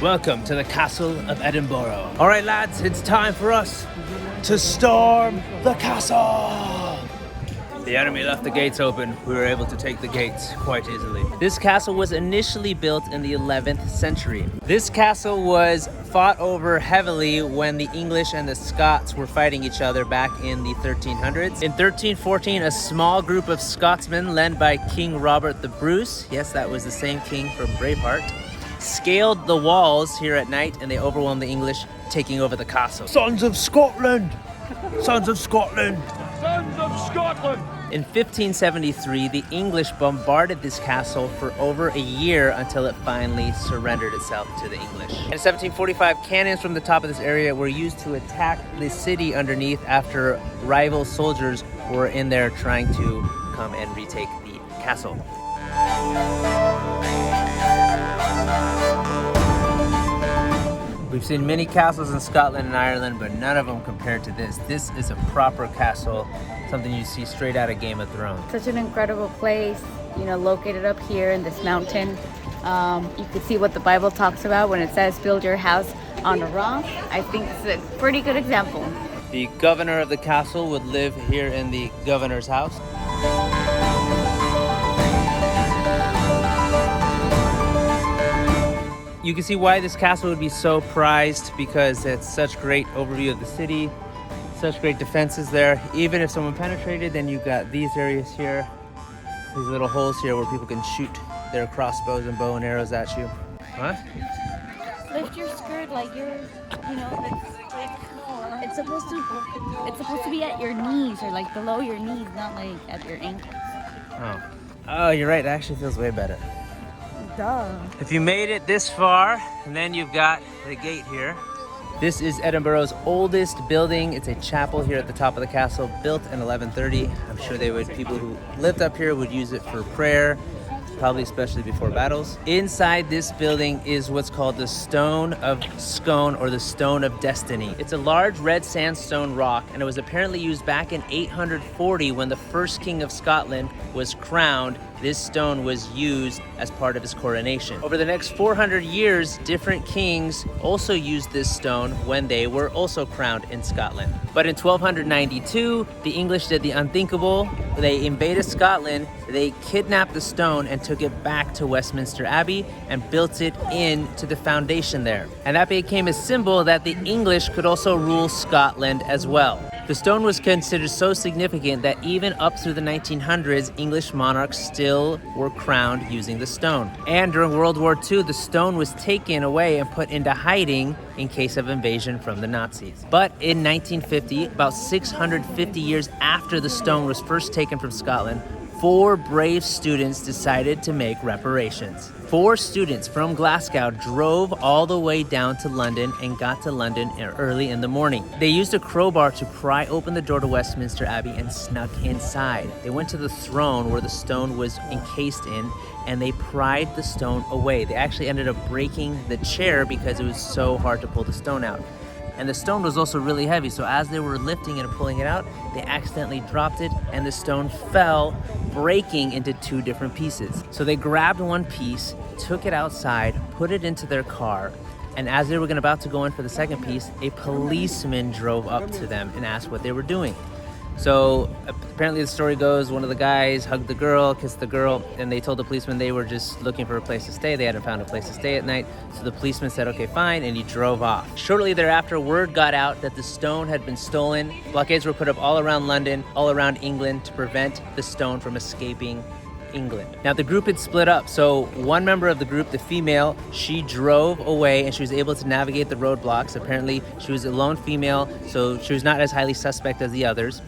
Welcome to the Castle of Edinburgh. All right, lads, it's time for us to storm the castle. The enemy left the gates open. We were able to take the gates quite easily. This castle was initially built in the 11th century. This castle was fought over heavily when the English and the Scots were fighting each other back in the 1300s. In 1314, a small group of Scotsmen led by King Robert the Bruce, yes, that was the same king from Braveheart, scaled the walls here at night and they overwhelmed the English, taking over the castle. Sons of Scotland! Sons of Scotland! Sons of Scotland! In 1573, the English bombarded this castle for over a year until it finally surrendered itself to the English. In 1745, cannons from the top of this area were used to attack the city underneath after rival soldiers were in there trying to come and retake the castle. We've seen many castles in Scotland and Ireland, but none of them compared to this. This is a proper castle, something you see straight out of Game of Thrones. Such an incredible place, you know, located up here in this mountain. You can see what the Bible talks about when it says build your house on a rock. I think it's a pretty good example. The governor of the castle would live here in the governor's house. You can see why this castle would be so prized, because it's such great overview of the city, such great defenses there. Even if someone penetrated, then you've got these areas here, these little holes here where people can shoot their crossbows and bow and arrows at you. Huh? Lift your skirt like you're, you know, it's supposed to be at your knees or like below your knees, not like at your ankles. Oh, you're right. It actually feels way better. Duh. If you made it this far, and then you've got the gate here. This is Edinburgh's oldest building. It's a chapel here at the top of the castle, built in 1130. I'm sure people who lived up here would use it for prayer, probably especially before battles. Inside this building is what's called the Stone of Scone, or the Stone of Destiny. It's a large red sandstone rock, and it was apparently used back in 840 when the first king of Scotland was crowned. This stone was used as part of his coronation. Over the next 400 years, different kings also used this stone when they were also crowned in Scotland. But in 1292, the English did the unthinkable. They invaded Scotland, they kidnapped the stone and took it back to Westminster Abbey and built it into the foundation there. And that became a symbol that the English could also rule Scotland as well. The stone was considered so significant that even up through the 1900s, English monarchs still were crowned using the stone. And during World War II, the stone was taken away and put into hiding in case of invasion from the Nazis. But in 1950, about 650 years after the stone was first taken from Scotland, 4 brave students decided to make reparations. 4 students from Glasgow drove all the way down to London and got to London early in the morning. They used a crowbar to pry open the door to Westminster Abbey and snuck inside. They went to the throne where the stone was encased in, and they pried the stone away. They actually ended up breaking the chair because it was so hard to pull the stone out. And the stone was also really heavy, so as they were lifting and pulling it out, they accidentally dropped it and the stone fell, breaking into 2 different pieces. So they grabbed one piece, took it outside, put it into their car, and as they were about to go in for the second piece, a policeman drove up to them and asked what they were doing. So apparently the story goes, one of the guys hugged the girl, kissed the girl, and they told the policeman they were just looking for a place to stay. They hadn't found a place to stay at night. So the policeman said, okay, fine, and he drove off. Shortly thereafter, word got out that the stone had been stolen. Blockades were put up all around London, all around England, to prevent the stone from escaping England. Now the group had split up, so one member of the group, the female, she drove away and she was able to navigate the roadblocks. Apparently she was a lone female, so she was not as highly suspect as the others.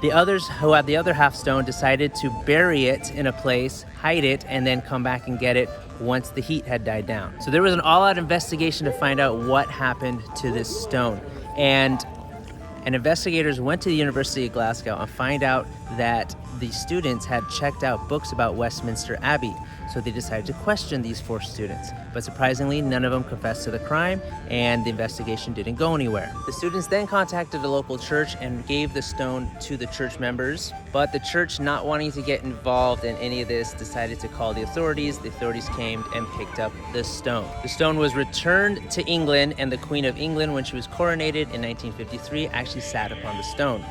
The others who had the other half stone decided to bury it in a place, hide it, and then come back and get it once the heat had died down. So there was an all-out investigation to find out what happened to this stone. And investigators went to the University of Glasgow and find out that the students had checked out books about Westminster Abbey, so they decided to question these 4 students. But surprisingly, none of them confessed to the crime, and the investigation didn't go anywhere. The students then contacted a local church and gave the stone to the church members, but the church, not wanting to get involved in any of this, decided to call the authorities. The authorities came and picked up the stone. The stone was returned to England, and the Queen of England, when she was coronated in 1953, actually sat upon the stone.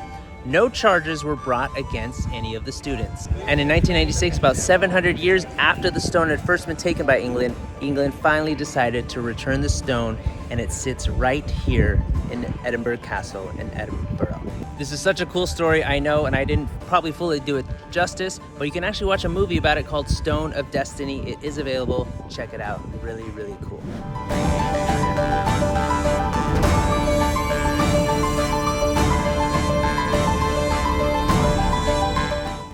No charges were brought against any of the students. And in 1996, about 700 years after the stone had first been taken by England, England finally decided to return the stone, and it sits right here in Edinburgh Castle in Edinburgh. This is such a cool story, I know, and I didn't probably fully do it justice, but you can actually watch a movie about it called Stone of Destiny. It is available. Check it out. Really, really cool.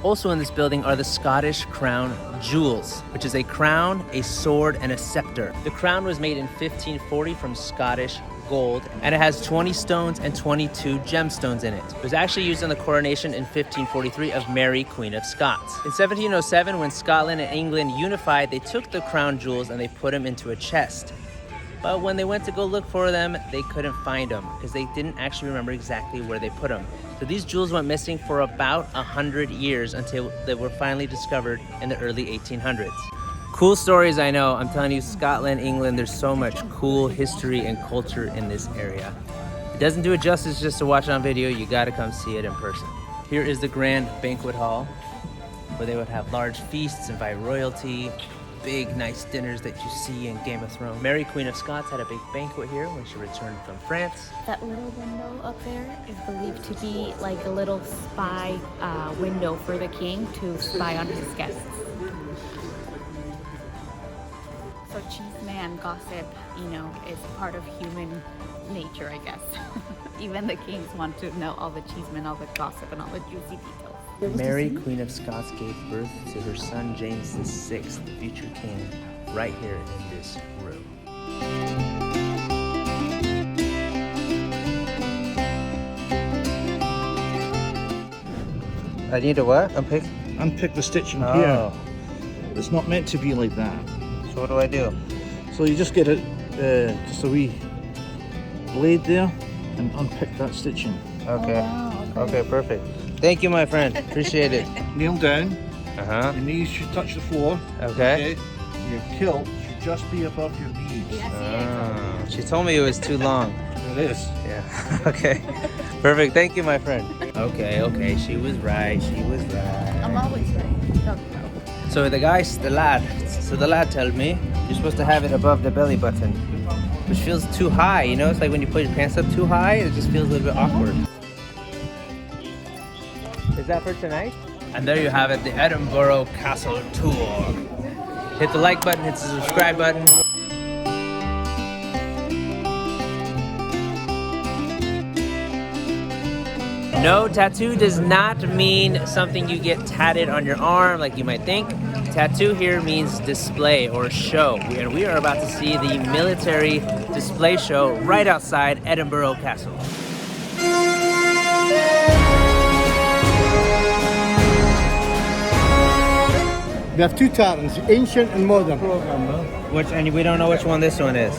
Also in this building are the Scottish crown jewels, which is a crown, a sword, and a scepter. The crown was made in 1540 from Scottish gold, and it has 20 stones and 22 gemstones in it. It was actually used in the coronation in 1543 of Mary, Queen of Scots. In 1707, when Scotland and England unified, they took the crown jewels and they put them into a chest. But when they went to go look for them, they couldn't find them because they didn't actually remember exactly where they put them. So these jewels went missing for about 100 years until they were finally discovered in the early 1800s. Cool stories, I know. I'm telling you, Scotland, England, there's so much cool history and culture in this area. It doesn't do it justice just to watch it on video. You gotta come see it in person. Here is the grand banquet hall where they would have large feasts, invite royalty, big nice dinners that you see in Game of Thrones. Mary, Queen of Scots, had a big banquet here when she returned from France. That little window up there is believed to be like a little spy window for the king to spy on his guests. So cheeseman gossip, you know, is part of human nature, I guess. Even the kings want to know all the cheesemen, all the gossip, and all the juicy details. Mary, Queen of Scots, gave birth to her son James VI, the future king, right here in this room. I need to what? Unpick? Unpick the stitching here. It's not meant to be like that. So what do I do? So you just get it, just a wee blade there, and unpick that stitching. Okay. Oh, wow, okay, perfect. Thank you, my friend. Appreciate it. Kneel down. Uh-huh. Your knees should touch the floor. Okay. Your kilt should just be above your knees. She told me it was too long. It is. Yeah. Okay. Perfect. Thank you, my friend. Okay. She was right. I'm always right. So the lad told me you're supposed to have it above the belly button, which feels too high, you know? It's like when you put your pants up too high, it just feels a little bit awkward. Is that for tonight? And there you have it, the Edinburgh Castle tour. Hit the like button, hit the subscribe button. No, tattoo does not mean something you get tatted on your arm like you might think. Tattoo here means display or show. And we are about to see the military display show right outside Edinburgh Castle. We have 2 taverns, ancient and modern. And we don't know which one this one is.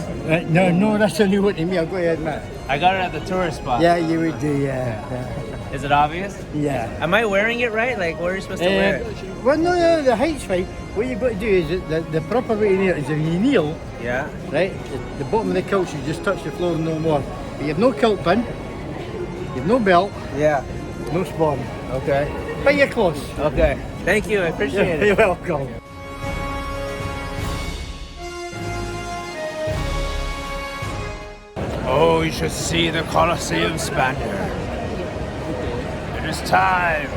No, that's a new one to me. I'll go ahead, Matt. I got it at the tourist spot. Yeah, you would do, yeah. Is it obvious? Yeah. Am I wearing it right? Like, where are you supposed to wear it? Well, no, the height's fine. What you've got to do is the proper way to kneel is if you kneel, Yeah. right, the bottom of the kilt should just touch the floor and no more. But you have no kilt pin, you have no belt, Yeah. no spawn. Okay. But you're close. Okay. Thank you. I appreciate You're it. welcome. Oh, you should see the Colosseum spanner. It is time.